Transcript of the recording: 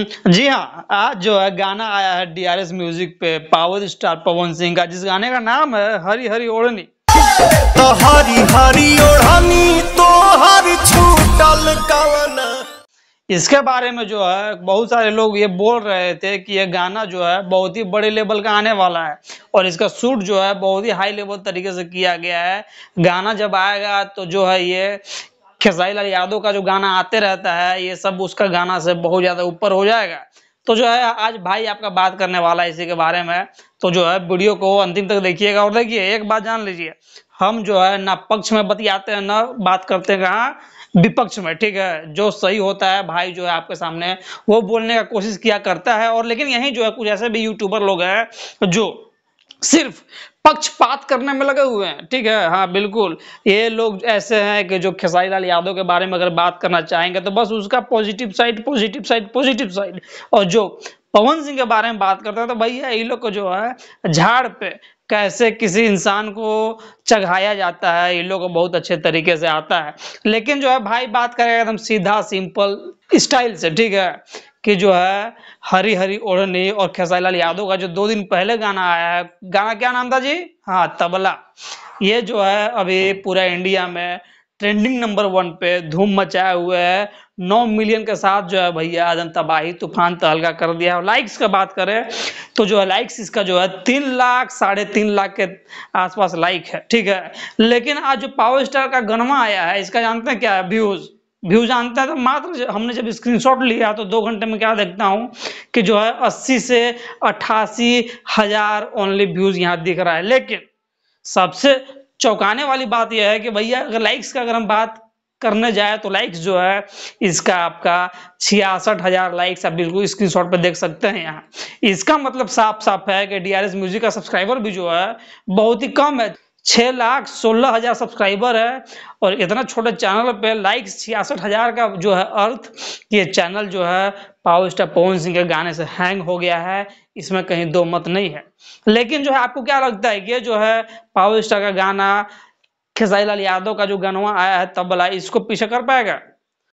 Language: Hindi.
जी हाँ, आज जो है गाना आया है डीआरएस म्यूजिक पे पावर स्टार पवन सिंह का, जिस गाने का नाम है हरी हरी ओढ़नी। तो हरी हरी ओढ़नी तो हरी छूटल कवन। इसके बारे में जो है बहुत सारे लोग ये बोल रहे थे कि ये गाना जो है बहुत ही बड़े लेवल का आने वाला है और इसका शूट जो है बहुत ही हाई लेवल तरीके से किया गया है। गाना जब आएगा तो जो है ये खेसारी लाल यादव का जो गाना आते रहता है ये सब उसका गाना से बहुत ज्यादा ऊपर हो जाएगा। तो जो है आज भाई आपका बात करने वाला है इसी के बारे में, तो जो है वीडियो को अंतिम तक देखिएगा। और देखिए एक बात जान लीजिए, हम जो है ना पक्ष में बतियाते हैं ना बात करते हैं कहाँ विपक्ष में, ठीक है। जो सही होता है भाई जो है आपके सामने वो बोलने का कोशिश किया करता है। और लेकिन यही जो है कुछ ऐसे भी यूट्यूबर लोग हैं जो सिर्फ पक्षपात करने में लगे हुए हैं, ठीक है। हाँ बिल्कुल, ये लोग ऐसे हैं कि जो खेसारी लाल यादव के बारे में अगर बात करना चाहेंगे तो बस उसका positive side positive side positive side, और जो पवन सिंह के बारे में बात करते हैं तो भैया ये लोग को जो है झाड़ पे कैसे किसी इंसान को चढ़ाया जाता है ये लोग को बहुत अच्छे तरीके से आता है। लेकिन जो है भाई बात करेगा एकदम सीधा सिंपल स्टाइल से, ठीक है, कि जो है हरी हरी ओढ़नी और खेसारी लाल यादव का जो 2 दिन पहले गाना आया है, गाना क्या नाम था जी? हाँ, तबला। ये जो है अभी पूरा इंडिया में ट्रेंडिंग नंबर 1 पे धूम मचाए हुए है। 9 मिलियन के साथ जो है भैया एकदम तबाही तूफान तहलका कर दिया है। लाइक्स का बात करें तो जो है लाइक्स इसका जो है 3 लाख 3.5 लाख के आसपास लाइक है, ठीक है। लेकिन आज जो पावर स्टार का गनवा आया है इसका जानते हैं क्या है? व्यूज जानते हैं तो मात्र हमने जब स्क्रीनशॉट लिया तो 2 घंटे में क्या देखता हूं कि जो है 80 से 88 हजार ओनली व्यूज यहाँ दिख रहा है। लेकिन सबसे चौंकाने वाली बात यह है कि भैया अगर लाइक्स का अगर हम बात करने जाए तो लाइक्स जो है इसका आपका 66,000 लाइक्स आप बिल्कुल स्क्रीनशॉट पे देख सकते हैं यहाँ। इसका मतलब साफ साफ है कि डीआरएस म्यूजिक का सब्सक्राइबर भी जो है बहुत ही कम है। 6,16,000 सब्सक्राइबर है और इतना छोटे चैनल पे लाइक्स 66,000 का जो है अर्थ ये चैनल जो है पावर स्टार पवन सिंह के गाने से हैंग हो गया है, इसमें कहीं दो मत नहीं है। लेकिन जो है आपको क्या लगता है कि ये जो है पावर स्टार का गाना खेसारी लाल यादव का जो गाना आया है तबला, इसको पीछे कर पाएगा?